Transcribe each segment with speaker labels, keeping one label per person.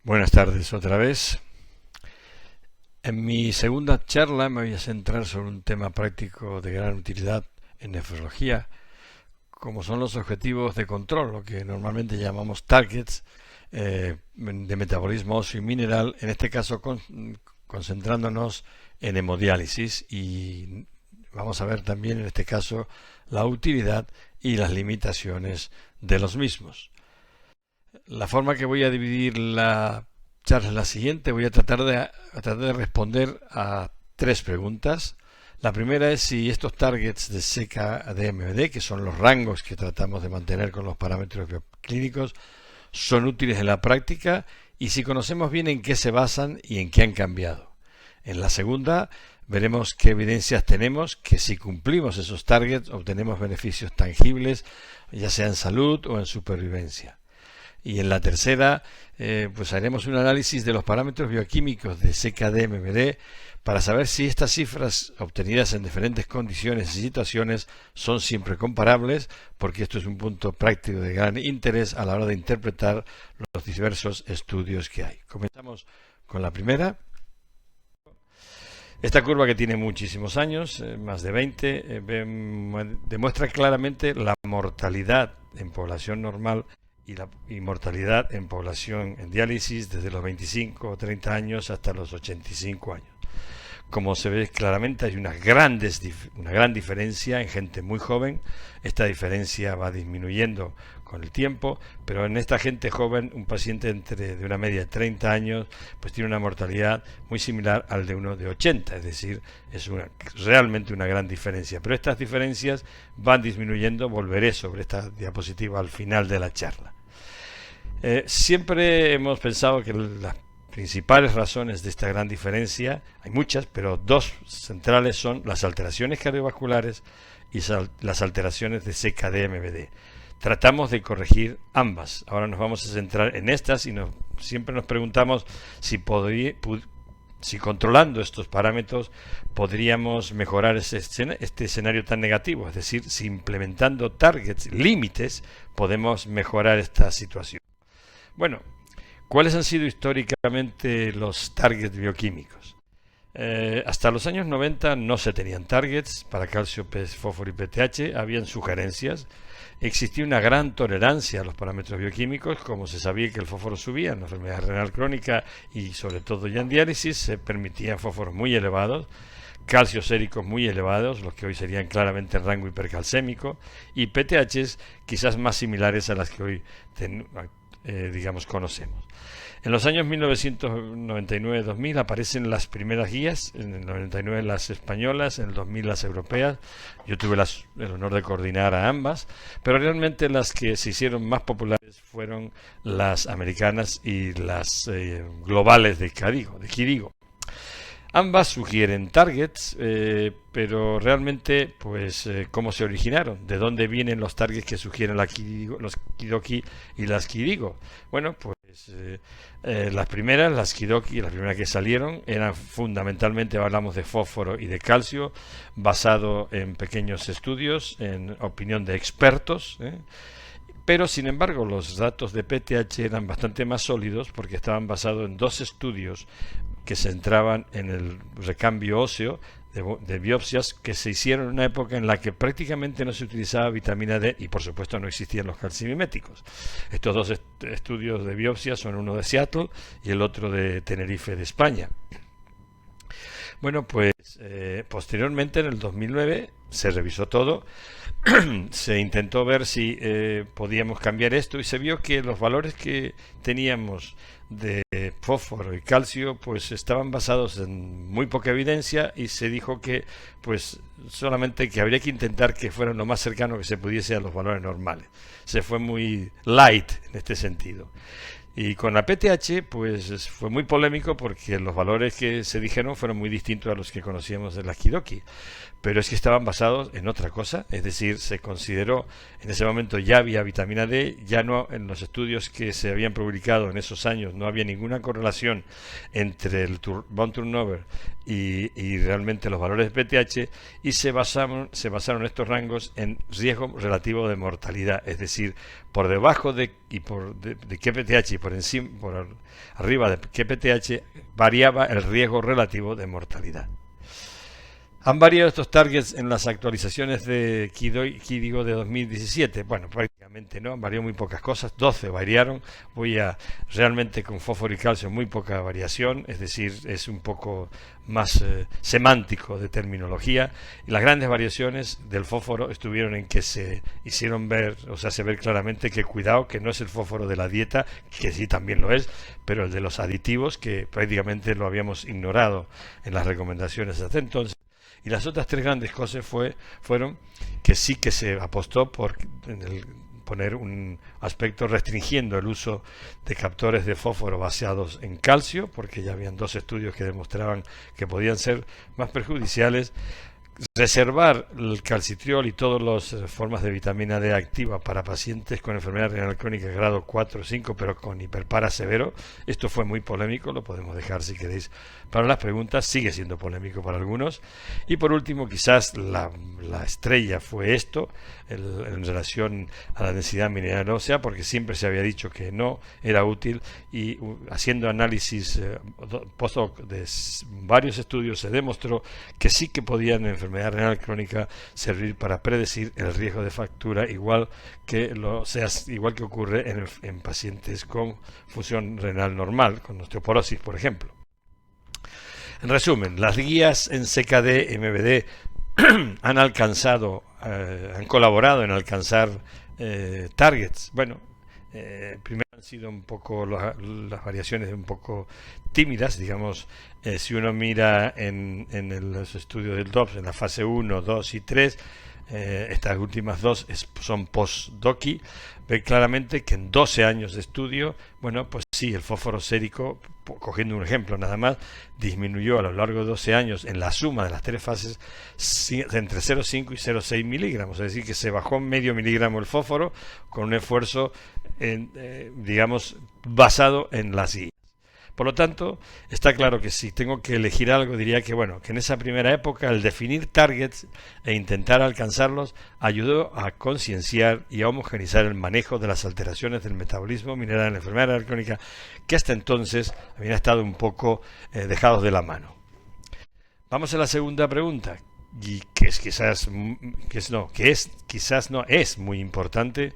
Speaker 1: Buenas tardes otra vez. En mi segunda charla me voy a centrar sobre un tema práctico de gran utilidad en nefrología, como son los objetivos de control, lo que normalmente llamamos targets de metabolismo óseo y mineral, en este caso concentrándonos en hemodiálisis, y vamos a ver también en este caso la utilidad y las limitaciones de los mismos. La forma que voy a dividir la charla es la siguiente. Voy a tratar de responder a tres preguntas. La primera es si estos targets de SECA-DMBD, que son los rangos que tratamos de mantener con los parámetros bioclínicos, son útiles en la práctica y si conocemos bien en qué se basan y en qué han cambiado. En la segunda veremos qué evidencias tenemos que si cumplimos esos targets obtenemos beneficios tangibles, ya sea en salud o en supervivencia. Y en la tercera, pues haremos un análisis de los parámetros bioquímicos de SECA-DMBD para saber si estas cifras obtenidas en diferentes condiciones y situaciones son siempre comparables, porque esto es un punto práctico de gran interés a la hora de interpretar los diversos estudios que hay. Comenzamos con la primera. Esta curva, que tiene muchísimos años, más de 20, demuestra claramente la mortalidad en población normal y mortalidad en población en diálisis desde los 25 o 30 años hasta los 85 años. Como se ve claramente, hay una gran diferencia en gente muy joven. Esta diferencia va disminuyendo con el tiempo, pero en esta gente joven, un paciente de una media de 30 años, pues tiene una mortalidad muy similar al de uno de 80, es decir, es realmente una gran diferencia. Pero estas diferencias van disminuyendo, volveré sobre esta diapositiva al final de la charla. Siempre hemos pensado que las principales razones de esta gran diferencia, hay muchas, pero dos centrales son las alteraciones cardiovasculares y las alteraciones de SECA-DMBD. Tratamos de corregir ambas. Ahora nos vamos a centrar en estas y siempre nos preguntamos si controlando estos parámetros podríamos mejorar este escenario tan negativo, es decir, si implementando targets, límites, podemos mejorar esta situación. Bueno, ¿cuáles han sido históricamente los targets bioquímicos? Hasta los años 90 no se tenían targets para calcio, fósforo y PTH, habían sugerencias. Existía una gran tolerancia a los parámetros bioquímicos, como se sabía que el fósforo subía en la enfermedad renal crónica y sobre todo ya en diálisis, se permitían fósforos muy elevados, calcios séricos muy elevados, los que hoy serían claramente en rango hipercalcémico, y PTHs quizás más similares a las que hoy conocemos. En los años 1999-2000 aparecen las primeras guías, en el 99 las españolas, en el 2000 las europeas. Yo tuve el honor de coordinar a ambas, pero realmente las que se hicieron más populares fueron las americanas y las globales de KDIGO. Ambas sugieren targets, pero realmente, pues, ¿cómo se originaron? ¿De dónde vienen los targets que sugieren los KIDOQI y las KDIGO? Bueno, pues las primeras, las KIDOQI, las primeras que salieron, eran fundamentalmente, hablamos de fósforo y de calcio, basado en pequeños estudios, en opinión de expertos, pero sin embargo los datos de PTH eran bastante más sólidos porque estaban basados en dos estudios que se centraban en el recambio óseo de biopsias que se hicieron en una época en la que prácticamente no se utilizaba vitamina D y por supuesto no existían los calcimiméticos. Estos dos estudios de biopsias son uno de Seattle y el otro de Tenerife, de España. Bueno, pues posteriormente, en el 2009, se revisó todo, se intentó ver si podíamos cambiar esto y se vio que los valores que teníamos de fósforo y calcio pues estaban basados en muy poca evidencia y se dijo que pues solamente que habría que intentar que fueran lo más cercano que se pudiese a los valores normales. Se fue muy light en este sentido. Y con la PTH pues fue muy polémico porque los valores que se dijeron fueron muy distintos a los que conocíamos de la KIDOQI. pero es que estaban basados en otra cosa, es decir, se consideró, en ese momento ya había vitamina D, ya no, en los estudios que se habían publicado en esos años no había ninguna correlación entre el bone turnover y realmente los valores de PTH, y se basaron estos rangos en riesgo relativo de mortalidad, es decir, por debajo de KPTH y por encima, arriba de KPTH variaba el riesgo relativo de mortalidad. ¿Han variado estos targets en las actualizaciones de KDIGO de 2017? Bueno, prácticamente no, han variado muy pocas cosas, 12 variaron, realmente con fósforo y calcio muy poca variación, es decir, es un poco más semántico de terminología, y las grandes variaciones del fósforo estuvieron en que se hicieron ver, o sea, se ve claramente que cuidado, que no es el fósforo de la dieta, que sí también lo es, pero el de los aditivos, que prácticamente lo habíamos ignorado en las recomendaciones hasta entonces. Y las otras tres grandes cosas fueron que sí que se apostó por poner un aspecto restringiendo el uso de captores de fósforo basados en calcio, porque ya habían 2 estudios que demostraban que podían ser más perjudiciales. Reservar el calcitriol y todas las formas de vitamina D activa para pacientes con enfermedad renal crónica grado 4 o 5, pero con hiperpara severo. Esto fue muy polémico, lo podemos dejar si queréis para las preguntas, sigue siendo polémico para algunos. Y por último, quizás la estrella fue esto, en relación a la densidad mineral ósea, porque siempre se había dicho que no era útil, y haciendo análisis post-hoc de varios estudios se demostró que sí que podían en enfermedad renal crónica servir para predecir el riesgo de fractura, igual que ocurre en pacientes con función renal normal, con osteoporosis, por ejemplo. En resumen, las guías en CKD, MBD han colaborado en alcanzar targets. Bueno, primero han sido un poco las variaciones un poco tímidas, digamos, si uno mira en los estudios del DOPS, en la fase 1, 2 y 3, estas últimas 2 son post-doqui, ve claramente que en 12 años de estudio, bueno, pues sí, el fósforo sérico, cogiendo un ejemplo nada más, disminuyó a lo largo de 12 años en la suma de las 3 fases entre 0,5 y 0,6 miligramos, es decir, que se bajó medio miligramo el fósforo con un esfuerzo, digamos, basado en las guías. Por lo tanto, está claro que si tengo que elegir algo, diría que bueno, que en esa primera época el definir targets e intentar alcanzarlos ayudó a concienciar y a homogeneizar el manejo de las alteraciones del metabolismo mineral en la enfermedad renal crónica, que hasta entonces habían estado un poco dejados de la mano. Vamos a la segunda pregunta, y que quizás no es muy importante.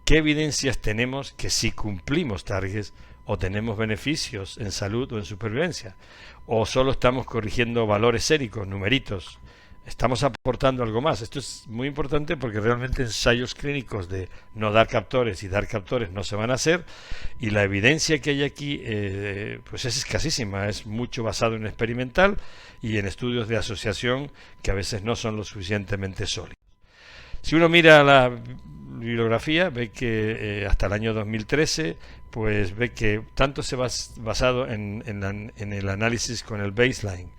Speaker 1: ¿Qué evidencias tenemos que si cumplimos targets o tenemos beneficios en salud o en supervivencia? ¿O solo estamos corrigiendo valores séricos, numeritos? ¿Estamos aportando algo más? Esto es muy importante porque realmente ensayos clínicos de no dar captores y dar captores no se van a hacer, y la evidencia que hay aquí pues es escasísima, es mucho basado en experimental y en estudios de asociación que a veces no son lo suficientemente sólidos. Si uno mira la bibliografía, ve que hasta el año 2013, pues ve que tanto se va basado en el análisis con el baseline,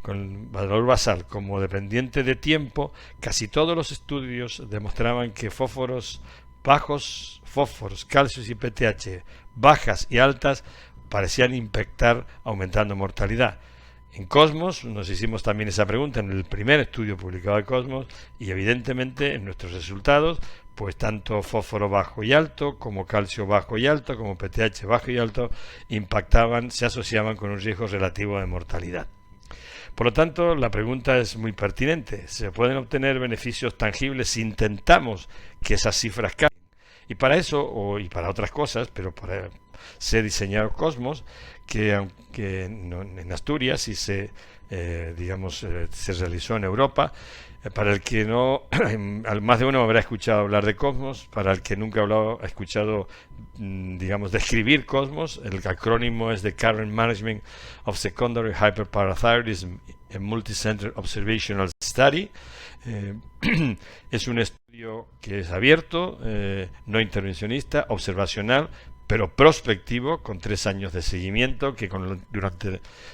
Speaker 1: con el valor basal, como dependiente de tiempo, casi todos los estudios demostraban que bajos fósforos, calcios y PTH, bajas y altas, parecían impactar aumentando mortalidad. En Cosmos nos hicimos también esa pregunta en el primer estudio publicado de Cosmos, y evidentemente en nuestros resultados, pues tanto fósforo bajo y alto, como calcio bajo y alto, como PTH bajo y alto, se asociaban con un riesgo relativo de mortalidad. Por lo tanto, la pregunta es muy pertinente. ¿Se pueden obtener beneficios tangibles si intentamos que esas cifras cambien? Y para eso, y para otras cosas, pero se diseñó Cosmos, que aunque en Asturias y se realizó en Europa, para el que no, más de uno habrá escuchado hablar de Cosmos, para el que nunca ha escuchado, describir Cosmos, el acrónimo es de Current Management of Secondary Hyperparathyroidism en Multicenter Observational Study. Es un estudio que es abierto, no intervencionista, observacional, pero prospectivo, con 3 años de seguimiento, que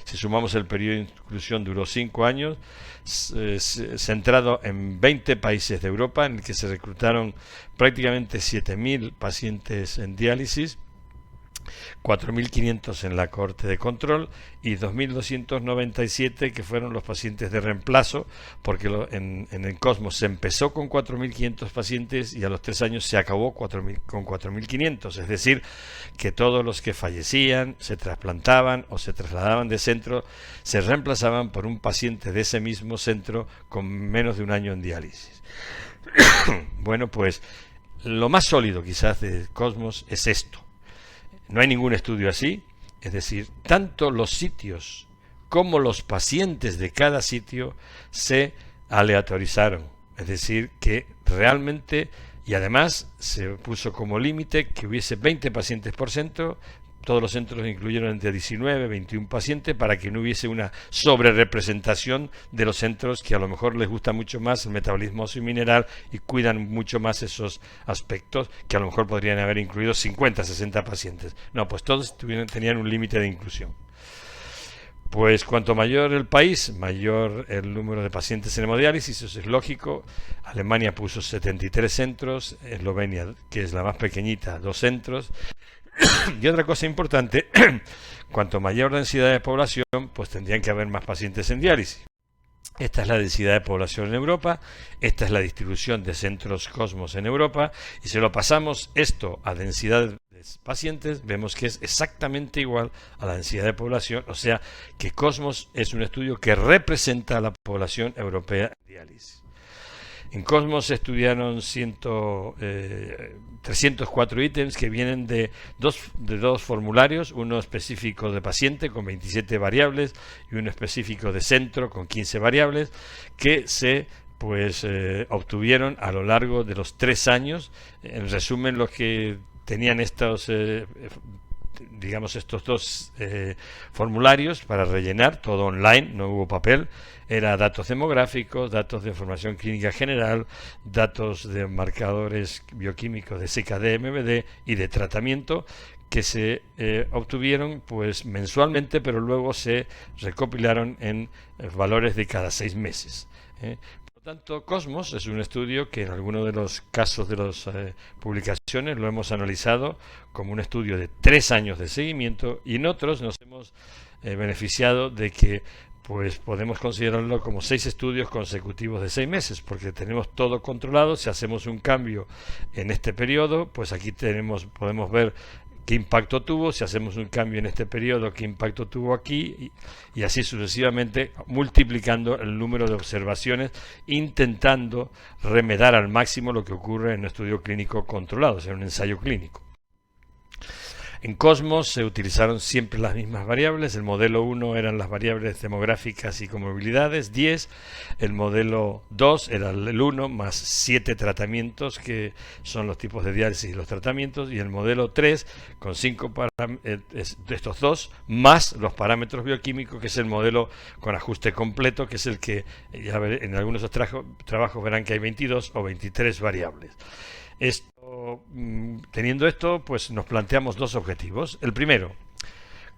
Speaker 1: si sumamos el periodo de inclusión, duró 5 años, centrado en 20 países de Europa, en el que se reclutaron prácticamente 7.000 pacientes en diálisis, 4.500 en la cohorte de control y 2.297 que fueron los pacientes de reemplazo, porque en el Cosmos se empezó con 4.500 pacientes y a los 3 años se acabó con 4.500, es decir, que todos los que fallecían, se trasplantaban o se trasladaban de centro, se reemplazaban por un paciente de ese mismo centro con menos de un año en diálisis. Bueno, pues lo más sólido quizás de Cosmos es esto. No hay ningún estudio así, es decir, tanto los sitios como los pacientes de cada sitio se aleatorizaron, es decir, que realmente, y además se puso como límite que hubiese 20 pacientes por centro. Todos los centros incluyeron entre 19 y 21 pacientes para que no hubiese una sobrerepresentación de los centros que a lo mejor les gusta mucho más el metabolismo óseo y mineral y cuidan mucho más esos aspectos, que a lo mejor podrían haber incluido 50, 60 pacientes. No, pues todos tenían un límite de inclusión. Pues cuanto mayor el país, mayor el número de pacientes en hemodiálisis, eso es lógico. Alemania puso 73 centros, Eslovenia, que es la más pequeñita, 2 centros. Y otra cosa importante, cuanto mayor densidad de población, pues tendrían que haber más pacientes en diálisis. Esta es la densidad de población en Europa, esta es la distribución de centros Cosmos en Europa, y si lo pasamos esto a densidad de pacientes, vemos que es exactamente igual a la densidad de población, o sea que Cosmos es un estudio que representa a la población europea en diálisis. En Cosmos se estudiaron 304 ítems que vienen de dos formularios, uno específico de paciente con 27 variables y uno específico de centro con 15 variables, que se obtuvieron a lo largo de los 3 años. En resumen, los que tenían estos dos formularios para rellenar, todo online, no hubo papel, era datos demográficos, datos de información clínica general, datos de marcadores bioquímicos de CKD, MBD y de tratamiento, que se obtuvieron mensualmente, pero luego se recopilaron en valores de cada 6 meses. Por lo tanto, Cosmos es un estudio que en algunos de los casos de las publicaciones lo hemos analizado como un estudio de 3 años de seguimiento, y en otros nos hemos beneficiado de que podemos considerarlo como 6 estudios consecutivos de 6 meses, porque tenemos todo controlado. Si hacemos un cambio en este periodo, pues aquí podemos ver qué impacto tuvo. Si hacemos un cambio en este periodo, qué impacto tuvo aquí, y así sucesivamente, multiplicando el número de observaciones, intentando remediar al máximo lo que ocurre en un estudio clínico controlado, o sea, un ensayo clínico. En Cosmos se utilizaron siempre las mismas variables. El modelo 1 eran las variables demográficas y comorbilidades, 10. El modelo 2 era el 1 más 7 tratamientos, que son los tipos de diálisis y los tratamientos. Y el modelo 3 con 5 de estos dos, más los parámetros bioquímicos, que es el modelo con ajuste completo, que es el que ya en algunos trabajos verán que hay 22 o 23 variables. Teniendo esto, nos planteamos 2 objetivos. El primero,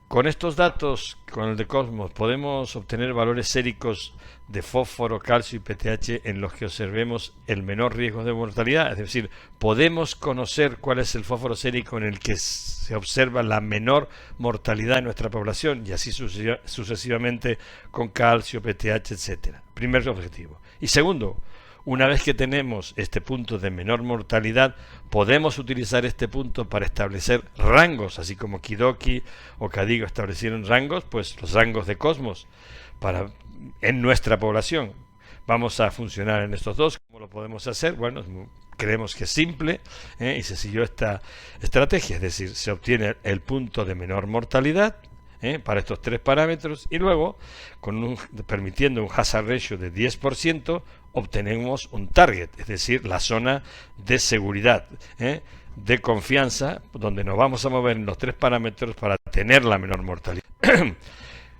Speaker 1: con estos datos, con el de Cosmos, podemos obtener valores séricos de fósforo, calcio y PTH en los que observemos el menor riesgo de mortalidad. Es decir, podemos conocer cuál es el fósforo sérico en el que se observa la menor mortalidad en nuestra población, y así sucesivamente con calcio, PTH, etcétera. Primer objetivo. Y segundo, una vez que tenemos este punto de menor mortalidad, podemos utilizar este punto para establecer rangos, así como Kidoki o Cadigo establecieron rangos, los rangos de Cosmos en nuestra población. Vamos a funcionar en estos dos. ¿Cómo lo podemos hacer? Bueno, creemos que es simple, y se siguió esta estrategia, es decir, se obtiene el punto de menor mortalidad para estos 3 parámetros, y luego, permitiendo un hazard ratio de 10%, obtenemos un target, es decir, la zona de seguridad, de confianza, donde nos vamos a mover en los 3 parámetros para tener la menor mortalidad.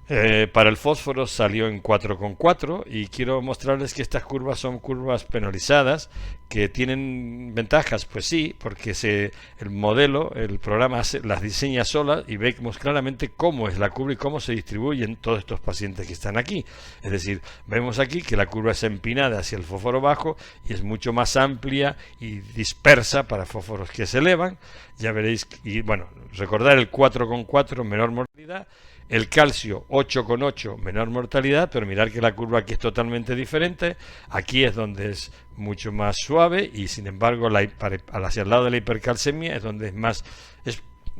Speaker 1: Para el fósforo salió en 4,4 y quiero mostrarles que estas curvas son curvas penalizadas que tienen ventajas, pues sí, porque el modelo, el programa las diseña solas y vemos claramente cómo es la curva y cómo se distribuyen todos estos pacientes que están aquí. Es decir, vemos aquí que la curva es empinada hacia el fósforo bajo y es mucho más amplia y dispersa para fósforos que se elevan. Ya veréis, y bueno, recordar el 4,4 menor mortalidad. El calcio 8,8 menor mortalidad, pero mirar que la curva aquí es totalmente diferente. Aquí es donde es mucho más suave y sin embargo hacia el lado de la hipercalcemia es donde es más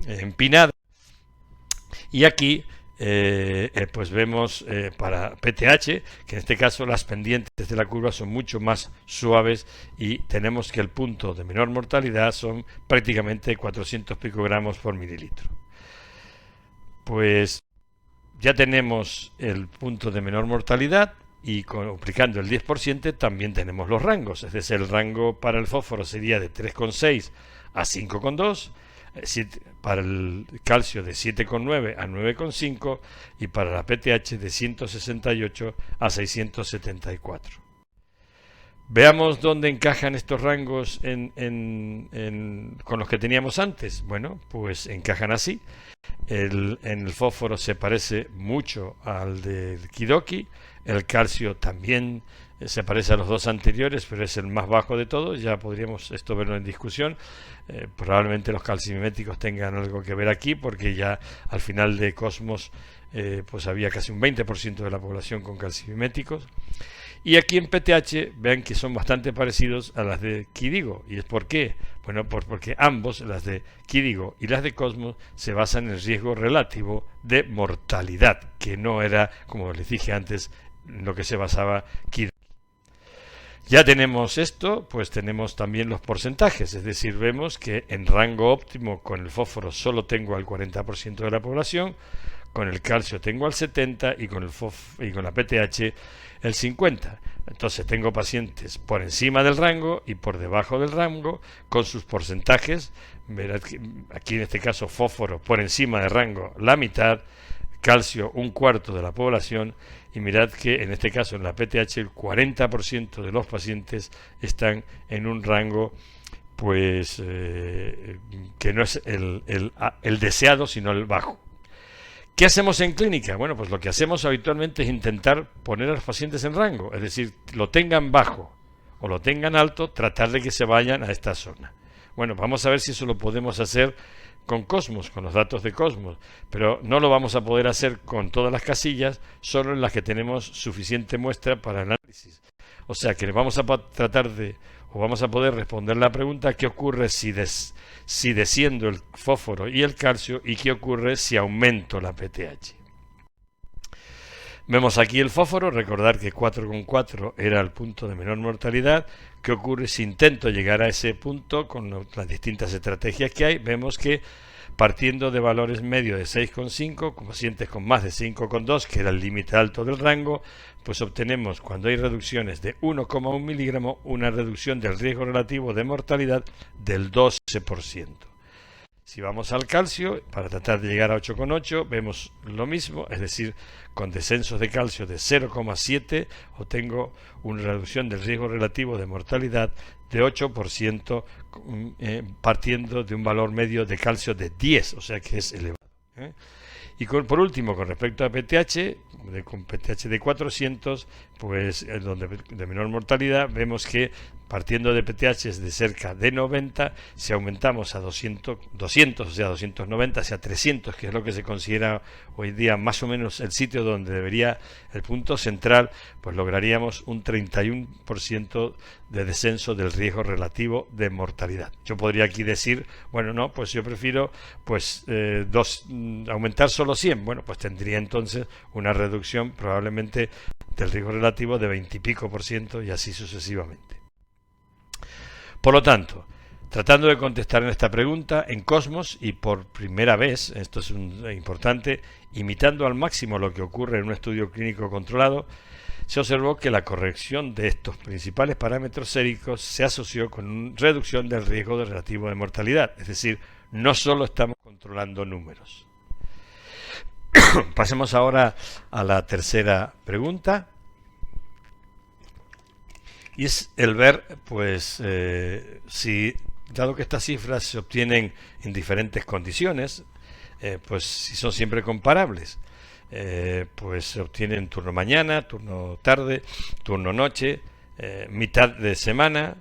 Speaker 1: empinada. Y aquí pues vemos para PTH que en este caso las pendientes de la curva son mucho más suaves y tenemos que el punto de menor mortalidad son prácticamente 400 picogramos por mililitro. Pues ya tenemos el punto de menor mortalidad y aplicando el 10% también tenemos los rangos. Es decir, el rango para el fósforo sería de 3,6 a 5,2, para el calcio de 7,9 a 9,5 y para la PTH de 168 a 674. Veamos dónde encajan estos rangos con los que teníamos antes. Bueno, pues encajan así. En el fósforo se parece mucho al del Kidoki. El calcio también se parece a los dos anteriores, pero es el más bajo de todos. Ya podríamos esto verlo en discusión. Probablemente los calcimiméticos tengan algo que ver aquí, porque ya al final de Cosmos pues había casi un 20% de la población con calcimiméticos. Y aquí en PTH vean que son bastante parecidos a las de KDIGO. ¿Y es por qué? Bueno, porque ambos, las de KDIGO y las de Cosmos, se basan en el riesgo relativo de mortalidad, que no era, como les dije antes, lo que se basaba KDIGO. Ya tenemos esto, pues tenemos también los porcentajes, es decir, vemos que en rango óptimo con el fósforo solo tengo al 40% de la población, con el calcio tengo al 70% y con la PTH el 50%. Entonces tengo pacientes por encima del rango y por debajo del rango con sus porcentajes. Verad que aquí en este caso fósforo por encima del rango la mitad, calcio un cuarto de la población, y mirad que en este caso en la PTH el 40% de los pacientes están en un rango pues que no es el deseado sino el bajo. ¿Qué hacemos en clínica? Bueno, pues lo que hacemos habitualmente es intentar poner a los pacientes en rango, es decir, lo tengan bajo o lo tengan alto, tratar de que se vayan a esta zona. Bueno, vamos a ver si eso lo podemos hacer con Cosmos, con los datos de Cosmos, pero no lo vamos a poder hacer con todas las casillas, solo en las que tenemos suficiente muestra para el análisis. O sea que vamos a tratar vamos a poder responder la pregunta: ¿qué ocurre si desciendo el fósforo y el calcio? ¿Y qué ocurre si aumento la PTH? Vemos aquí el fósforo, recordar que 4,4 era el punto de menor mortalidad. ¿Qué ocurre si intento llegar a ese punto con las distintas estrategias que hay? Vemos que partiendo de valores medios de 6,5, con pacientes con más de 5,2, que era el límite alto del rango, pues obtenemos, cuando hay reducciones de 1,1 miligramo, una reducción del riesgo relativo de mortalidad del 12%. Si vamos al calcio, para tratar de llegar a 8,8, vemos lo mismo, es decir, con descensos de calcio de 0,7 obtengo una reducción del riesgo relativo de mortalidad de 8%, partiendo de un valor medio de calcio de 10, o sea que es elevado. Y por último, con respecto a PTH, con PTH de 400, pues donde de menor mortalidad, vemos que partiendo de PTH de cerca de 90, si aumentamos a 200, o sea 290, hacia 300, que es lo que se considera hoy día más o menos el sitio donde debería el punto central, pues lograríamos un 31% de descenso del riesgo relativo de mortalidad. Yo podría aquí decir, bueno, no, pues yo prefiero pues aumentar solo 100. Bueno, pues tendría entonces una reducción probablemente del riesgo relativo de 20 y pico % y así sucesivamente. Por lo tanto, tratando de contestar en esta pregunta, en Cosmos, y por primera vez, esto es importante, imitando al máximo lo que ocurre en un estudio clínico controlado, se observó que la corrección de estos principales parámetros séricos se asoció con una reducción del riesgo relativo de mortalidad. Es decir, no solo estamos controlando números. Pasemos ahora a la tercera pregunta. Y es el ver, pues, si, dado que estas cifras se obtienen en diferentes condiciones, pues si son siempre comparables. Pues se obtiene en turno mañana, turno tarde, turno noche, mitad de semana,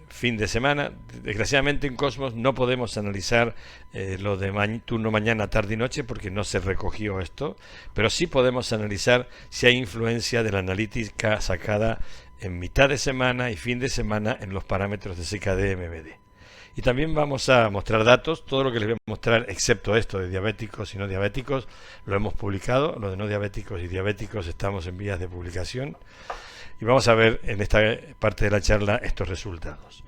Speaker 1: fin de semana. Desgraciadamente en Cosmos no podemos analizar lo de turno mañana, tarde y noche porque no se recogió esto, pero sí podemos analizar si hay influencia de la analítica sacada en mitad de semana y fin de semana en los parámetros de CKD-MBD. Y también vamos a mostrar datos. Todo lo que les voy a mostrar, excepto esto de diabéticos y no diabéticos, lo hemos publicado. Lo de no diabéticos y diabéticos estamos en vías de publicación. Y vamos a ver en esta parte de la charla estos resultados.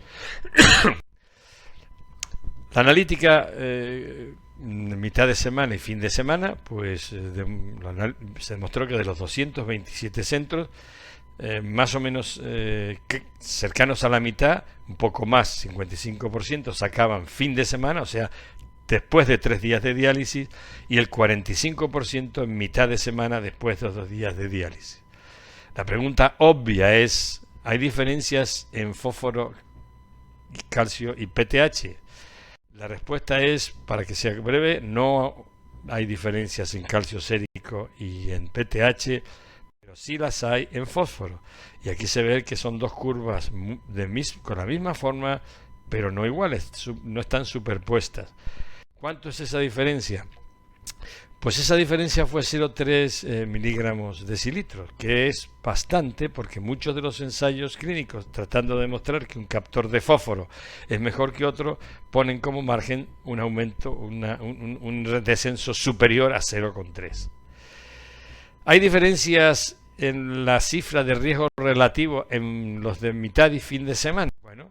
Speaker 1: La analítica mitad de semana y fin de semana, pues se demostró que de los 227 centros, más o menos cercanos a la mitad, un poco más, 55%, sacaban fin de semana, o sea, después de 3 días de diálisis, y el 45% en mitad de semana después de 2 días de diálisis. La pregunta obvia es, ¿hay diferencias en fósforo, calcio y PTH? La respuesta es, para que sea breve, no hay diferencias en calcio sérico y en PTH, pero sí las hay en fósforo. Y aquí se ve que son dos curvas con la misma forma, pero no iguales, no están superpuestas. ¿Cuánto es esa diferencia? Pues esa diferencia fue 0,3 miligramos decilitros, que es bastante porque muchos de los ensayos clínicos, tratando de demostrar que un captor de fósforo es mejor que otro, ponen como margen un aumento, un descenso superior a 0,3. Hay diferencias en la cifra de riesgo relativo en los de mitad y fin de semana. Bueno,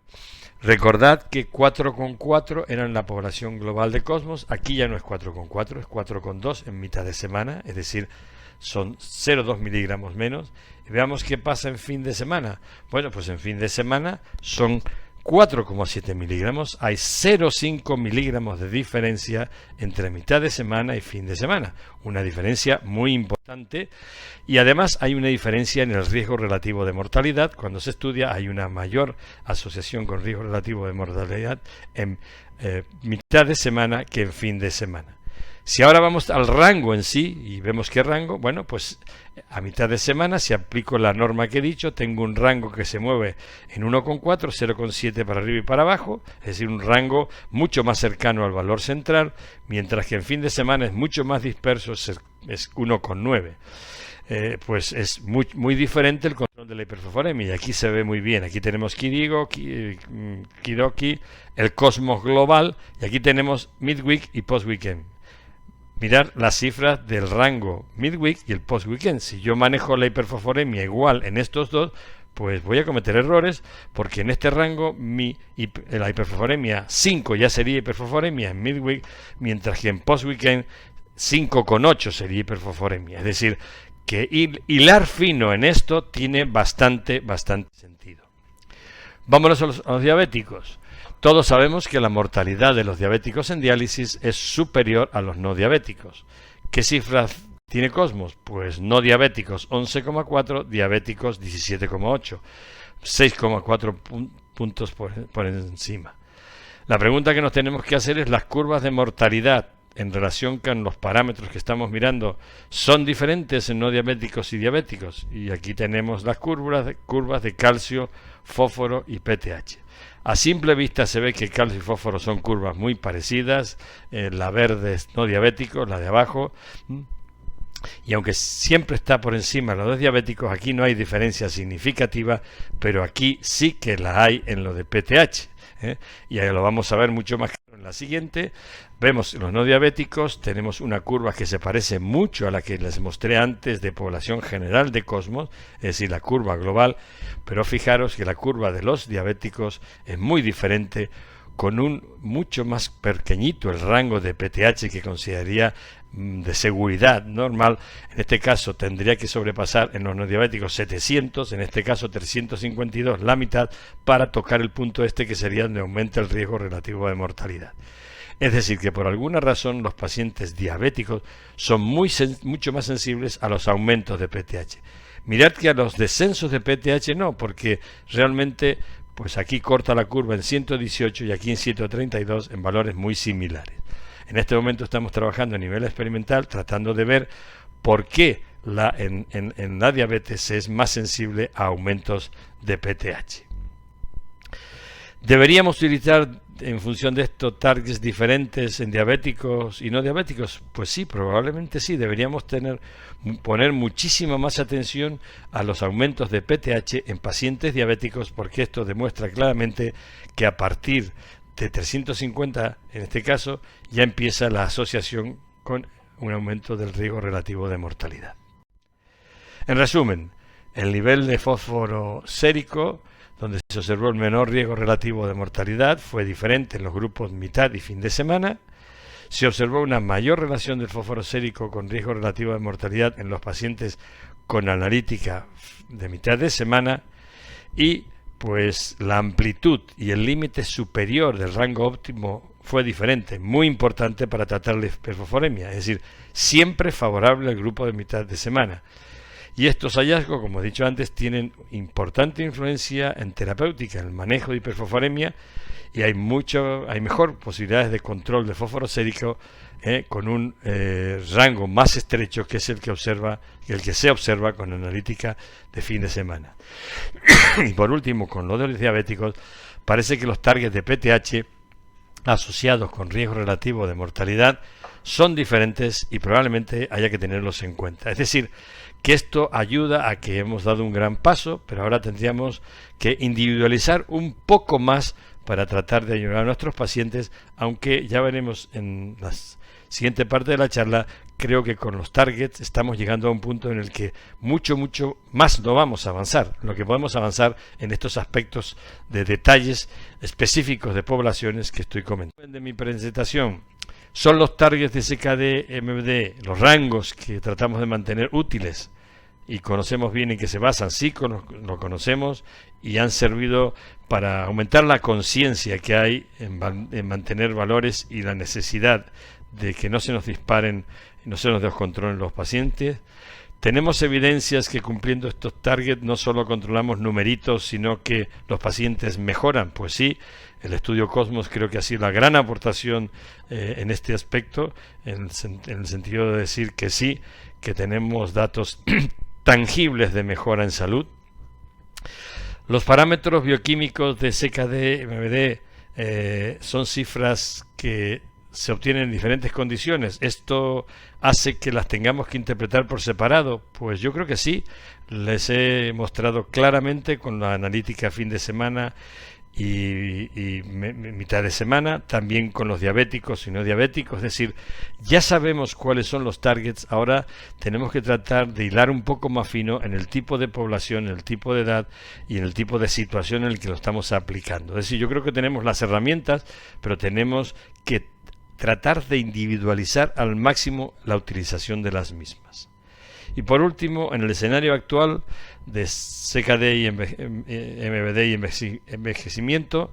Speaker 1: recordad que 4,4 eran la población global de Cosmos. Aquí ya no es 4,4, es 4,2 en mitad de semana, es decir, son 0,2 miligramos menos. Y veamos qué pasa en fin de semana. Bueno, pues en fin de semana son 4,7 miligramos. Hay 0,5 miligramos de diferencia entre mitad de semana y fin de semana. Una diferencia muy importante. Y además hay una diferencia en el riesgo relativo de mortalidad. Cuando se estudia hay una mayor asociación con riesgo relativo de mortalidad en mitad de semana que en fin de semana. Si ahora vamos al rango en sí y vemos qué rango, bueno, pues a mitad de semana, si aplico la norma que he dicho, tengo un rango que se mueve en 1,4, 0,7 para arriba y para abajo, es decir, un rango mucho más cercano al valor central, mientras que en fin de semana es mucho más disperso, es 1,9. Pues es muy diferente el control de la hiperfosforemia. Y aquí se ve muy bien. Aquí tenemos Kidigo, Kidoki, el Cosmos global, y aquí tenemos midweek y post-weekend. Mirar las cifras del rango midweek y el post-weekend. Si yo manejo la hiperfosforemia igual en estos dos, pues voy a cometer errores, porque en este rango la hiperfosforemia 5 ya sería hiperfosforemia en midweek, mientras que en post-weekend 5,8 sería hiperfosforemia. Es decir, que hilar fino en esto tiene bastante sentido. Vámonos a los diabéticos. Todos sabemos que la mortalidad de los diabéticos en diálisis es superior a los no diabéticos. ¿Qué cifras tiene Cosmos? Pues no diabéticos 11,4, diabéticos 17,8, 6,4 puntos por encima. La pregunta que nos tenemos que hacer es: ¿las curvas de mortalidad en relación con los parámetros que estamos mirando son diferentes en no diabéticos y diabéticos? Y aquí tenemos las curvas de calcio, fósforo y PTH. A simple vista se ve que calcio y fósforo son curvas muy parecidas. La verde es no diabético, la de abajo. Y aunque siempre está por encima de los dos diabéticos, aquí no hay diferencia significativa, pero aquí sí que la hay en lo de PTH. Y ahí lo vamos a ver mucho más claro en la siguiente. Vemos los no diabéticos, tenemos una curva que se parece mucho a la que les mostré antes de población general de Cosmos, es decir, la curva global, pero fijaros que la curva de los diabéticos es muy diferente, con un mucho más pequeñito el rango de PTH que consideraría de seguridad normal. En este caso tendría que sobrepasar en los no diabéticos 700, en este caso 352, la mitad, para tocar el punto que sería donde aumenta el riesgo relativo de mortalidad. Es decir, que por alguna razón los pacientes diabéticos son mucho más sensibles a los aumentos de PTH. Mirad que a los descensos de PTH no, porque realmente pues aquí corta la curva en 118 y aquí en 132 en valores muy similares. En este momento estamos trabajando a nivel experimental tratando de ver por qué en la diabetes se es más sensible a aumentos de PTH. ¿Deberíamos utilizar en función de esto targets diferentes en diabéticos y no diabéticos? Pues sí, probablemente sí. Deberíamos poner muchísima más atención a los aumentos de PTH en pacientes diabéticos, porque esto demuestra claramente que a partir de 350, en este caso, ya empieza la asociación con un aumento del riesgo relativo de mortalidad. En resumen, el nivel de fósforo sérico, donde se observó el menor riesgo relativo de mortalidad, fue diferente en los grupos mitad y fin de semana. Se observó una mayor relación del fósforo sérico con riesgo relativo de mortalidad en los pacientes con analítica de mitad de semana, y pues la amplitud y el límite superior del rango óptimo fue diferente, muy importante para tratar la hiperfosforemia, es decir, siempre favorable al grupo de mitad de semana. Y estos hallazgos, como he dicho antes, tienen importante influencia en terapéutica, en el manejo de hiperfosforemia, y hay mejor posibilidades de control de fósforo sérico con un rango más estrecho que es el que se observa con analítica de fin de semana. Y por último, con los de los diabéticos, parece que los targets de PTH asociados con riesgo relativo de mortalidad son diferentes y probablemente haya que tenerlos en cuenta. Es decir, que esto ayuda a que hemos dado un gran paso, pero ahora tendríamos que individualizar un poco más para tratar de ayudar a nuestros pacientes, aunque ya veremos en la siguiente parte de la charla, creo que con los targets estamos llegando a un punto en el que mucho más no vamos a avanzar. Lo que podemos avanzar en estos aspectos de detalles específicos de poblaciones que estoy comentando. De mi presentación son los targets de CKD, MBD, los rangos que tratamos de mantener útiles y conocemos bien en qué se basan. Sí, lo conocemos y han servido para aumentar la conciencia que hay en mantener valores y la necesidad de que no se nos disparen, no se nos descontrolen los pacientes. Tenemos evidencias que cumpliendo estos targets no solo controlamos numeritos, sino que los pacientes mejoran. Pues sí, el estudio Cosmos creo que ha sido la gran aportación en este aspecto, en el sentido de decir que sí, que tenemos datos tangibles de mejora en salud. Los parámetros bioquímicos de CKD, MBD son cifras que se obtienen en diferentes condiciones. ¿Esto hace que las tengamos que interpretar por separado? Pues yo creo que sí. Les he mostrado claramente con la analítica fin de semana y mitad de semana, también con los diabéticos y no diabéticos. Es decir, ya sabemos cuáles son los targets. Ahora tenemos que tratar de hilar un poco más fino en el tipo de población, en el tipo de edad y en el tipo de situación en el que lo estamos aplicando. Es decir, yo creo que tenemos las herramientas, pero tenemos que tratar de individualizar al máximo la utilización de las mismas. Y por último, en el escenario actual de CKD y MBD y envejecimiento,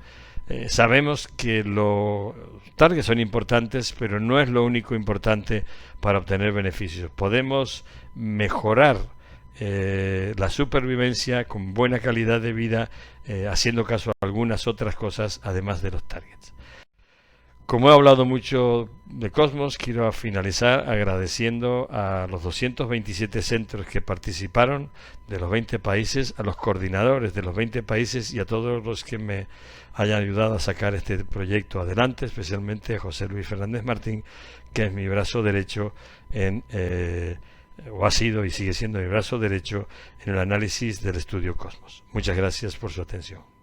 Speaker 1: sabemos que los targets son importantes, pero no es lo único importante para obtener beneficios. Podemos mejorar la supervivencia con buena calidad de vida, haciendo caso a algunas otras cosas además de los targets. Como he hablado mucho de Cosmos, quiero finalizar agradeciendo a los 227 centros que participaron de los 20 países, a los coordinadores de los 20 países y a todos los que me hayan ayudado a sacar este proyecto adelante, especialmente a José Luis Fernández Martín, que es mi brazo derecho o ha sido y sigue siendo mi brazo derecho en el análisis del estudio Cosmos. Muchas gracias por su atención.